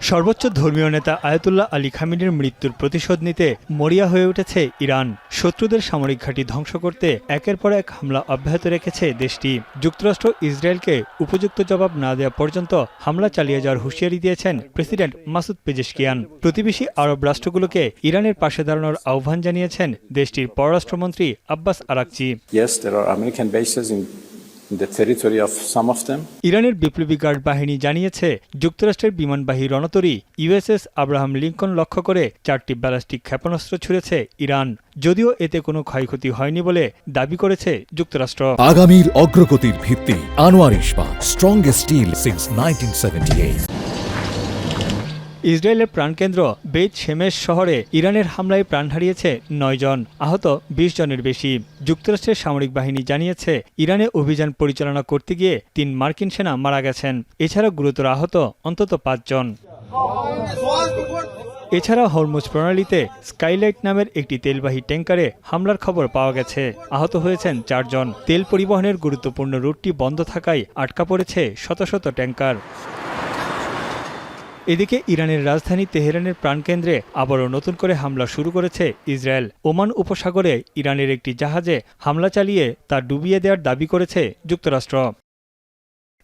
সর্বোচ্চ ধর্মীয় নেতা আয়াতুল্লাহ আলী খামেনির মৃত্যুর প্রতিশোধ নিতে মরিয়া হয়ে উঠেছে ইরান। শত্রুদের সামরিক ঘাঁটি ধ্বংস করতে একের পর এক হামলা অব্যাহত রেখেছে দেশটি। যুক্তরাষ্ট্র ইসরায়েলকে উপযুক্ত জবাব না দেওয়া পর্যন্ত হামলা চালিয়ে যাওয়ার হুঁশিয়ারি দিয়েছেন প্রেসিডেন্ট মাসুদ পেজেশকিয়ান। প্রতিবেশী আরব রাষ্ট্রগুলোকে ইরানের পাশে দাঁড়ানোর আহ্বান জানিয়েছেন দেশটির পররাষ্ট্রমন্ত্রী আব্বাস আরাকচি। ইরানের বিপ্লবী গার্ড বাহিনী জানিয়েছে, যুক্তরাষ্ট্রের বিমানবাহী রণতরী ইউএসএস আব্রাহাম লিঙ্কন লক্ষ্য করে 4টি ব্যালিস্টিক ক্ষেপণাস্ত্র ছুড়েছে ইরান। যদিও এতে কোনো ক্ষয়ক্ষতি হয়নি বলে দাবি করেছে যুক্তরাষ্ট্র। আগামীর অগ্রগতির ভিত্তি আনোয়ার ইস্পাত, স্ট্রংগেস্ট স্টিল সিন্স 1978। ইসরায়েলের প্রাণকেন্দ্র বেইত শেমেশ শহরে ইরানের হামলায় প্রাণ হারিয়েছে 9 জন, আহত 20 জনের বেশি। যুক্তরাষ্ট্রের সামরিক বাহিনী জানিয়েছে, ইরানে অভিযান পরিচালনা করতে গিয়ে 3 মার্কিন সেনা মারা গেছেন। এছাড়া গুরুতর আহত অন্তত 5 জন। এছাড়া হরমুজ প্রণালীতে স্কাইলাইট নামের একটি তেলবাহী ট্যাঙ্কারে হামলার খবর পাওয়া গেছে। আহত হয়েছেন 4 জন। তেল পরিবহনের গুরুত্বপূর্ণ রুটটি বন্ধ থাকায় আটকা পড়েছে শত শত ট্যাঙ্কার। এদিকে ইরানের রাজধানী তেহরানের প্রাণকেন্দ্রে আবারও নতুন করে হামলা শুরু করেছে ইসরায়েল। ওমান উপসাগরে ইরানের একটি জাহাজে হামলা চালিয়ে তা ডুবিয়ে দেওয়ার দাবি করেছে যুক্তরাষ্ট্র।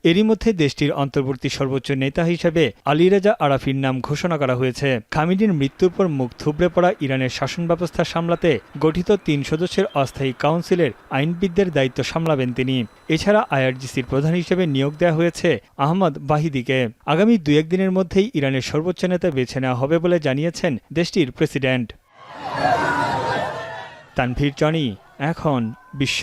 এরই মধ্যে দেশটির অন্তর্বর্তী সর্বোচ্চ নেতা হিসেবে আলী রেজা আরাফির নাম ঘোষণা করা হয়েছে। খামেনির মৃত্যুর পর মুখ থুবড়ে পড়া ইরানের শাসন ব্যবস্থা সামলাতে গঠিত 3 সদস্যের অস্থায়ী কাউন্সিলের আইনবিদদের দায়িত্ব সামলাবেন তিনি। এছাড়া আইআরজিসির প্রধান হিসেবে নিয়োগ দেওয়া হয়েছে আহমদ বাহিদিকে। আগামী 2-1 দিনের মধ্যেই ইরানের সর্বোচ্চ নেতা বেছে নেওয়া হবে বলে জানিয়েছেন দেশটির প্রেসিডেন্ট। তানভীর জনি, এখন বিশ্ব।